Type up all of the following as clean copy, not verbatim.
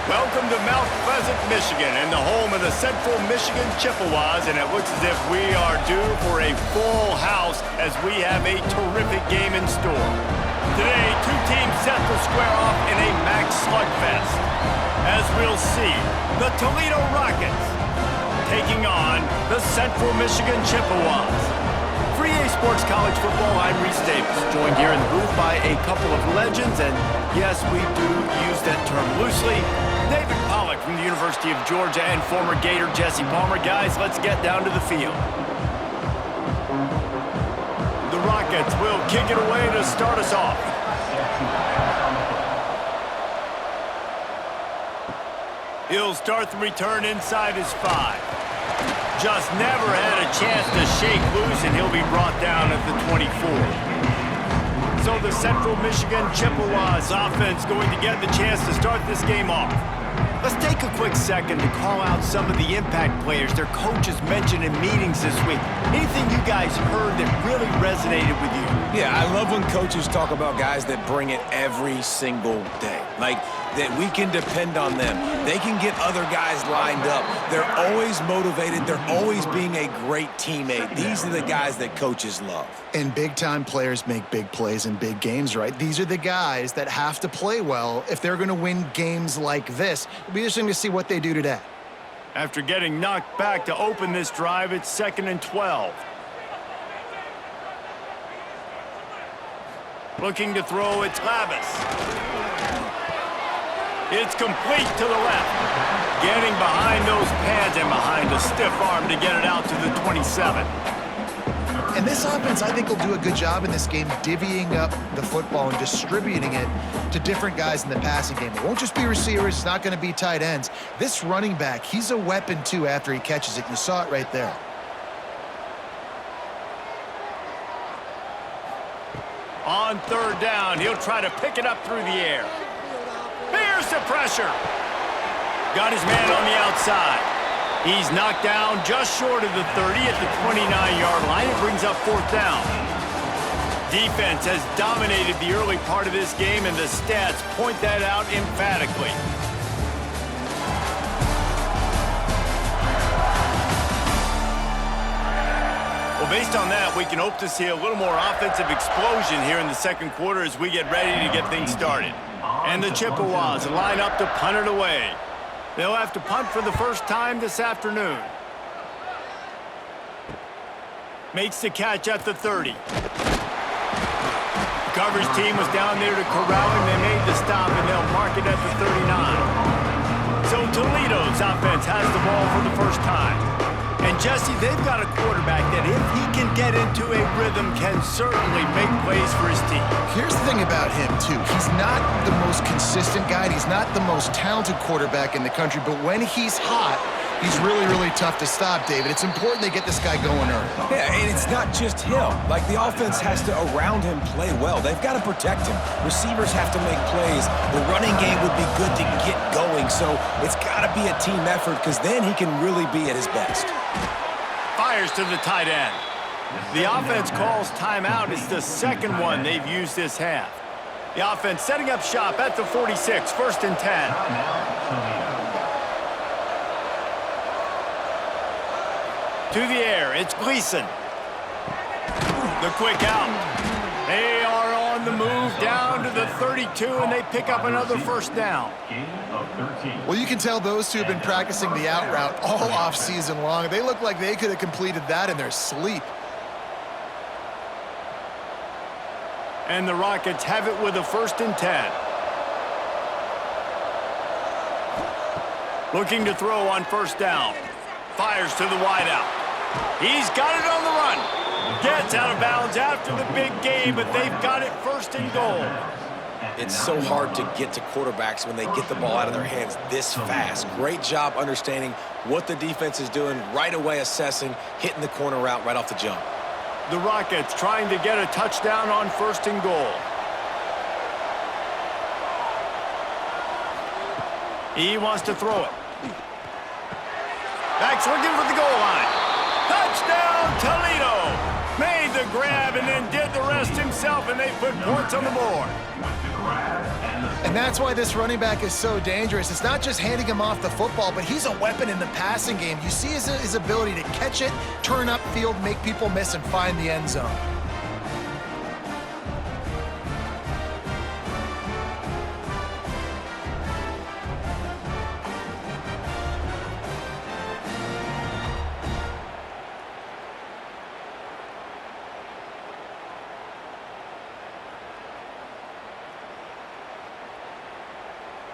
Welcome to Mount Pleasant, Michigan, and the home of the Central Michigan Chippewas, and it looks as if we are due for a full house as we have a terrific game in store. Today, two teams set to square off in a max slugfest. As we'll see, the Toledo Rockets taking on the Central Michigan Chippewas. For EA Sports College Football, I'm Reese Davis, joined here in the booth by a couple of legends, and yes, we do use that term loosely. David Pollack from the University of Georgia and former Gator Jesse Palmer. Guys, let's get down to the field. The Rockets will kick it away to start us off. He'll start the return inside his 5. Just never had a chance to shake loose, and he'll be brought down at the 24. So the Central Michigan Chippewas offense going to get the chance to start this game off. Let's take a quick second to call out some of the impact players their coaches mentioned in meetings this week. Anything you guys heard that really resonated with you? Yeah, I love when coaches talk about guys that bring it every single day. Like, that we can depend on them. They can get other guys lined up. They're always motivated. They're always being a great teammate. These are the guys that coaches love. And big-time players make big plays in big games, right? These are the guys that have to play well if they're going to win games like this. It'll be interesting to see what they do today. After getting knocked back to open this drive, it's 2nd and 12. Looking to throw, it's Lavis. It's complete to the left. Getting behind those pads and behind a stiff arm to get it out to the 27. And this offense, I think, will do a good job in this game divvying up the football and distributing it to different guys in the passing game. It won't just be receivers. It's not going to be tight ends. This running back, he's a weapon, too, after he catches it. You saw it right there. On 3rd down, he'll try to pick it up through the air. Here's the pressure. Got his man on the outside. He's knocked down just short of the 30 at the 29-yard line. It brings up 4th down. Defense has dominated the early part of this game, and the stats point that out emphatically. Well, based on that, we can hope to see a little more offensive explosion here in the second quarter as we get ready to get things started. And the Chippewas line up to punt it away. They'll have to punt for the first time this afternoon. Makes the catch at the 30. Coverage team was down there to corral him. They made the stop, and they'll mark it at the 39. So Toledo's offense has the ball for the first time. And Jesse, they've got a quarterback that if he can get into a rhythm can certainly make plays for his team. Here's the thing about him, too. He's not the most consistent guy. He's not the most talented quarterback in the country. But when he's hot, he's really, really tough to stop, David. It's important they get this guy going early. Yeah, and it's not just him. Like, the offense has to, around him, play well. They've got to protect him. Receivers have to make plays. The running game would be good to get going. So it's got to be a team effort because then he can really be at his best. Fires to the tight end. The offense calls timeout. It's the second one they've used this half. The offense setting up shop at the 46, 1st and 10. To the air, it's Gleason. The quick out. They are on the move down to the 32, and they pick up another 1st down. Well, you can tell those two have been practicing the out route all off season long. They look like they could have completed that in their sleep. And the Rockets have it with a 1st and 10. Looking to throw on 1st down. Fires to the wideout. He's got it on the run. Gets out of bounds after the big game, but they've got it 1st and goal. It's so hard to get to quarterbacks when they get the ball out of their hands this fast. Great job understanding what the defense is doing, right away assessing, hitting the corner route right off the jump. The Rockets trying to get a touchdown on 1st and goal. He wants to throw it. Backs looking for the goal line. Touchdown, Toledo! Made the grab and then did the rest himself, and they put points on the board. And that's why this running back is so dangerous. It's not just handing him off the football, but he's a weapon in the passing game. You see his ability to catch it, turn upfield, make people miss, and find the end zone.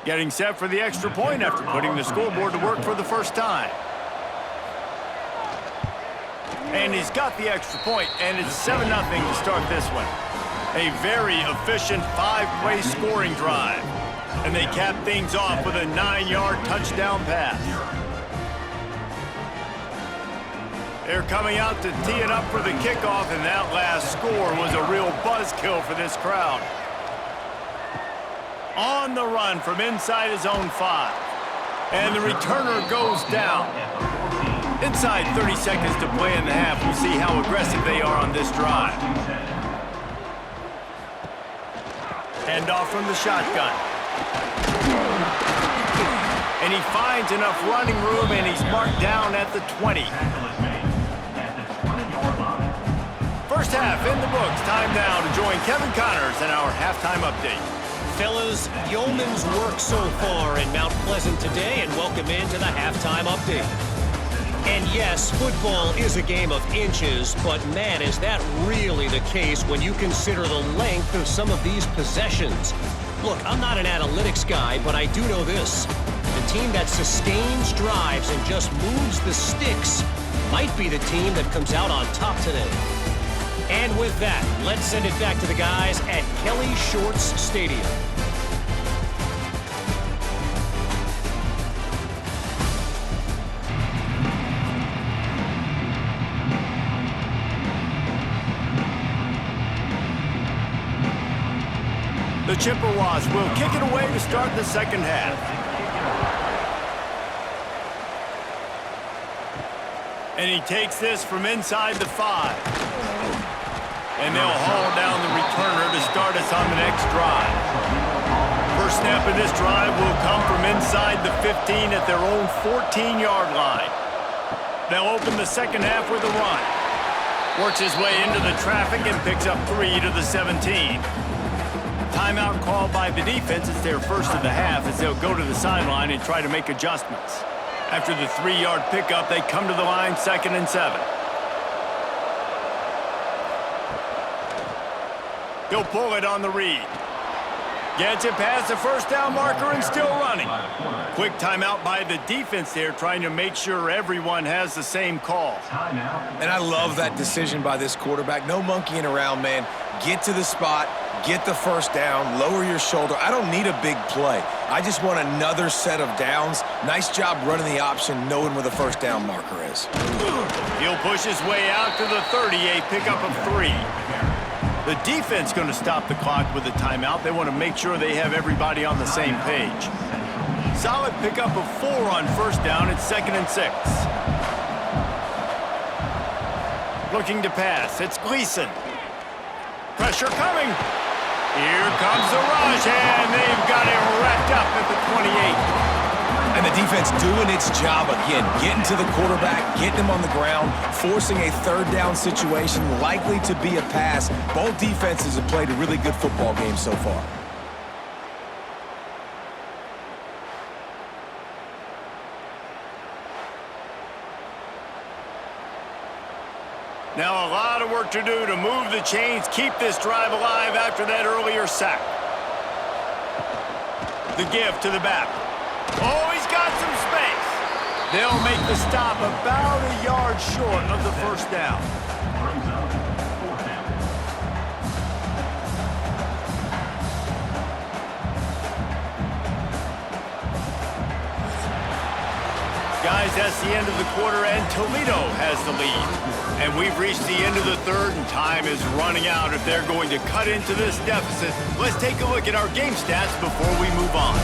Getting set for the extra point after putting the scoreboard to work for the first time. And he's got the extra point, and it's 7-0 to start this one. A very efficient 5-play scoring drive. And they cap things off with a 9-yard touchdown pass. They're coming out to tee it up for the kickoff, and that last score was a real buzzkill for this crowd. On the run from inside his own 5. And the returner goes down. Inside 30 seconds to play in the half. We'll see how aggressive they are on this drive. Handoff from the shotgun. And he finds enough running room, and he's marked down at the 20. First half in the books. Time now to join Kevin Connors in our halftime update. Fellas, yeoman's work so far in Mount Pleasant today, and welcome into the halftime update. And yes, football is a game of inches, but man, is that really the case when you consider the length of some of these possessions. Look, I'm not an analytics guy, but I do know this. The team that sustains drives and just moves the sticks might be the team that comes out on top today. And with that, let's send it back to the guys at Kelly Shorts Stadium. The Chippewas will kick it away to start the second half. And he takes this from inside the 5. And they'll haul down the returner to start us on the next drive. First snap of this drive will come from inside the 15 at their own 14-yard line. They'll open the second half with a run. Works his way into the traffic and picks up 3 to the 17. Timeout called by the defense. It's their first of the half as they'll go to the sideline and try to make adjustments. After the 3-yard pickup, they come to the line 2nd and 7. He'll pull it on the read. Gets it past the first down marker and still running. Quick timeout by the defense there, trying to make sure everyone has the same call. And I love that decision by this quarterback. No monkeying around, man. Get to the spot, get the first down, lower your shoulder. I don't need a big play. I just want another set of downs. Nice job running the option, knowing where the first down marker is. He'll push his way out to the 30, a pickup of 3. The defense going to stop the clock with a timeout. They want to make sure they have everybody on the same page. Solid pickup of 4 on first down. It's 2nd and 6. Looking to pass. It's Gleason. Pressure coming. Here comes the rush, and they've got it wrapped up at the 28. And the defense doing its job again, getting to the quarterback, getting him on the ground, forcing a third down situation, likely to be a pass. Both defenses have played a really good football game so far. Now a lot of work to do to move the chains, keep this drive alive after that earlier sack. The give to the back. Oh, he's got some space. They'll make the stop about a yard short of the first down. Guys, that's the end of the quarter, and Toledo has the lead. And we've reached the end of the third, and time is running out if they're going to cut into this deficit. Let's take a look at our game stats before we move on.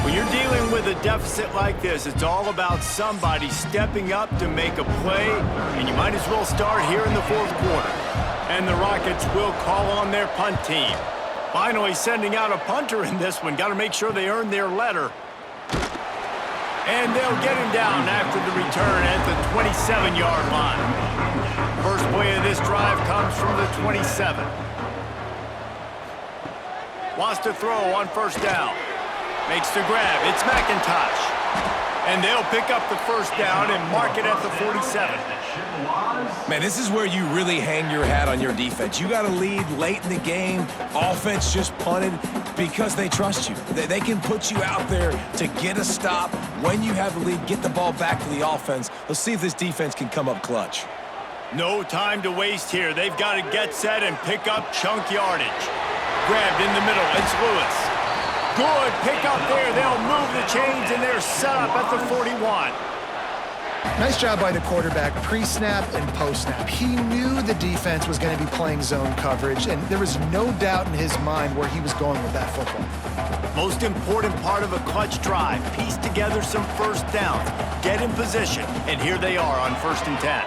When you're dealing with a deficit like this, it's all about somebody stepping up to make a play, and you might as well start here in the fourth quarter. And the Rockets will call on their punt team. Finally sending out a punter in this one. Got to make sure they earn their letter. And they'll get him down after the return at the 27-yard line. First play of this drive comes from the 27. Wants to throw on first down. Makes the grab. It's McIntosh. And they'll pick up the first down and mark it at the 47. Man, this is where you really hang your hat on your defense. You got to lead late in the game. Offense just punted because they trust you. They can put you out there to get a stop. When you have the lead, get the ball back to the offense. Let's see if this defense can come up clutch. No time to waste here. They've got to get set and pick up chunk yardage. Grabbed in the middle. It's Lewis. Good pick up there. They'll move the chains, and they're set up at the 41. Nice job by the quarterback, pre-snap and post-snap. He knew the defense was going to be playing zone coverage, and there was no doubt in his mind where he was going with that football. Most important part of a clutch drive. Piece together some first downs. Get in position, and here they are on 1st and 10.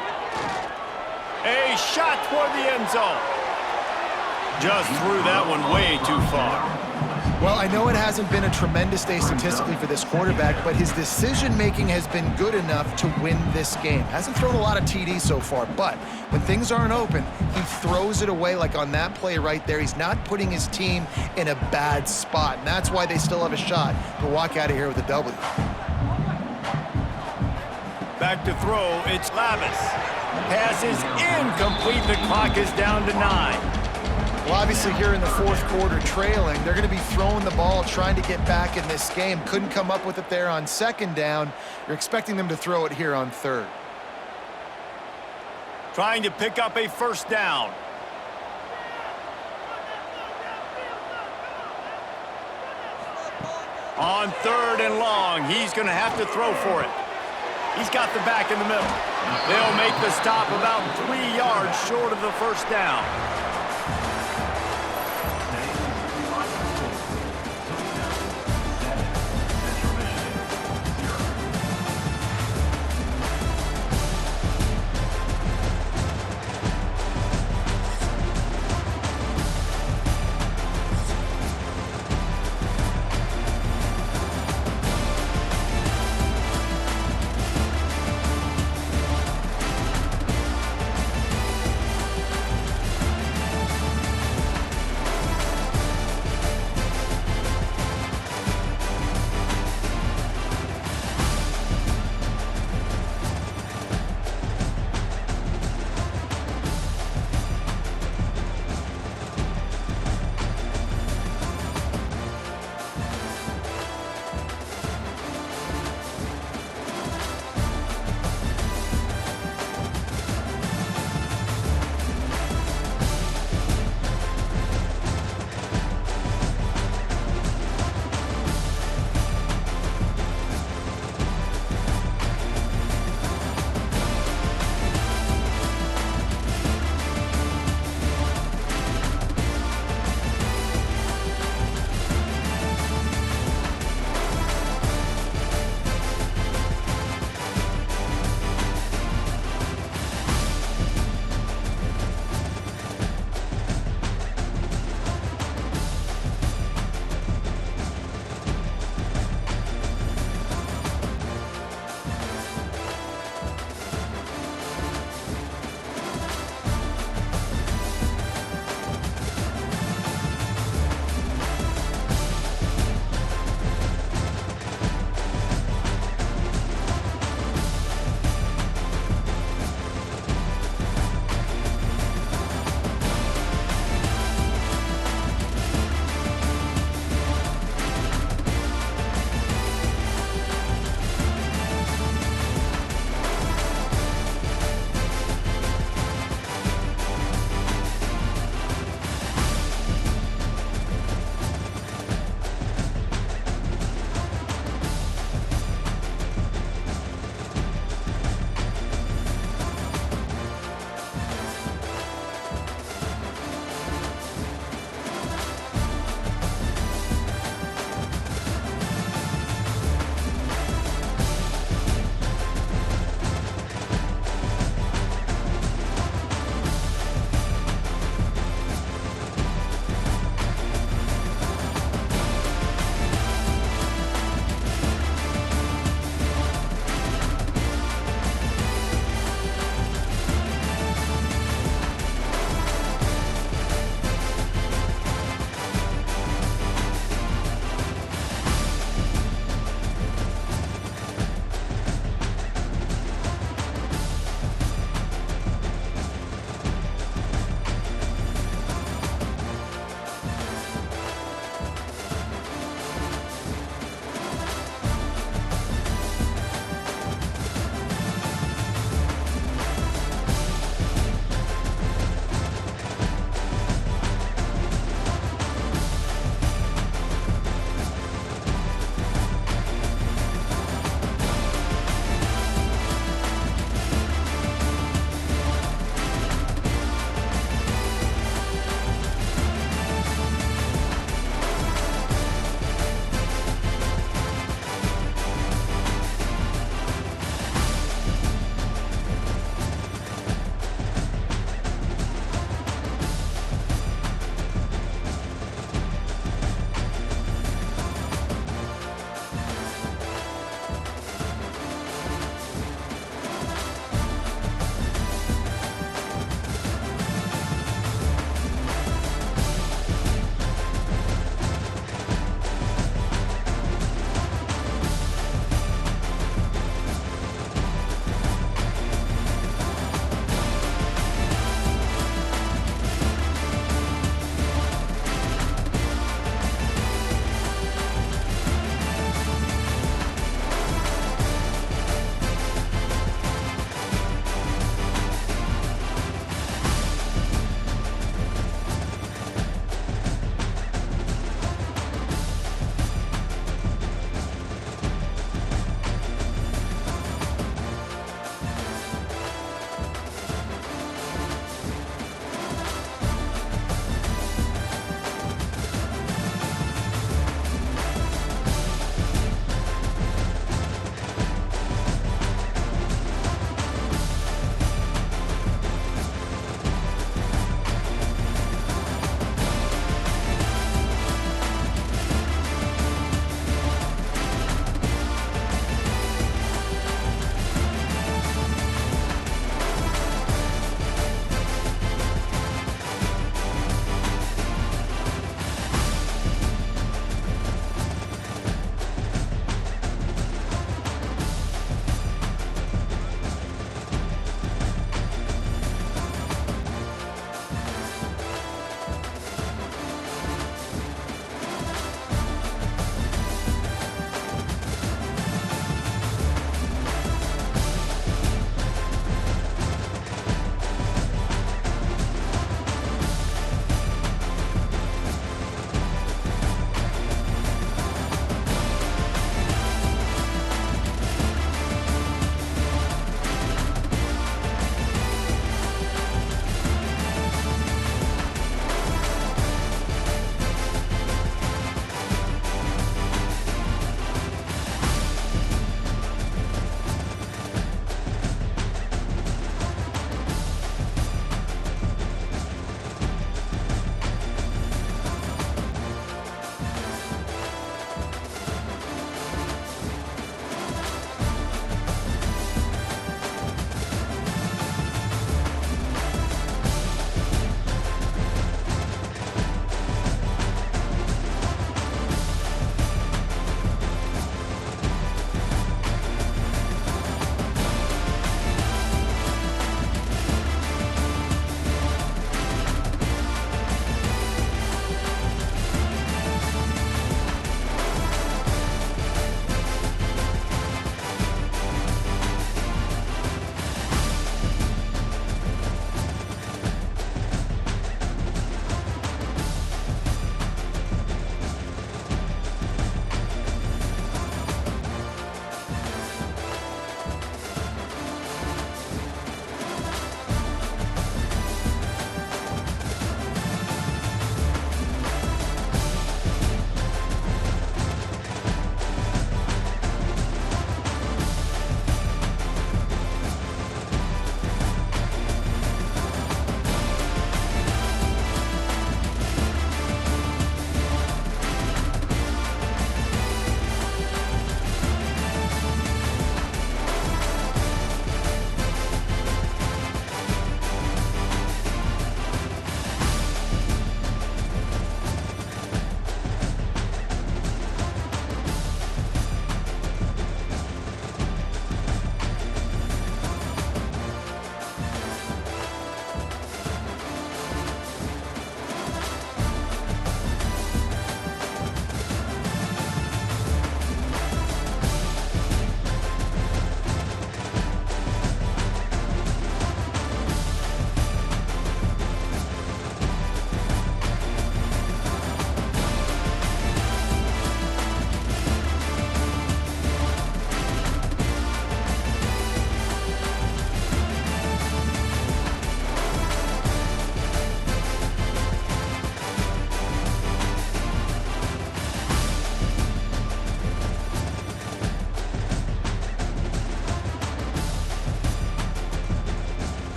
A shot toward the end zone. Just threw that one way too far. Well, I know it hasn't been a tremendous day statistically for this quarterback, but his decision-making has been good enough to win this game. Hasn't thrown a lot of TDs so far, but when things aren't open, he throws it away like on that play right there. He's not putting his team in a bad spot, and that's why they still have a shot to walk out of here with a W. Back to throw, it's Lavis. Pass is incomplete. The clock is down to 9. Well, obviously here in the 4th quarter trailing, they're going to be throwing the ball, trying to get back in this game. Couldn't come up with it there on 2nd down. You're expecting them to throw it here on 3rd. Trying to pick up a first down. On 3rd and long, he's going to have to throw for it. He's got the back in the middle. They'll make the stop about 3 yards short of the first down.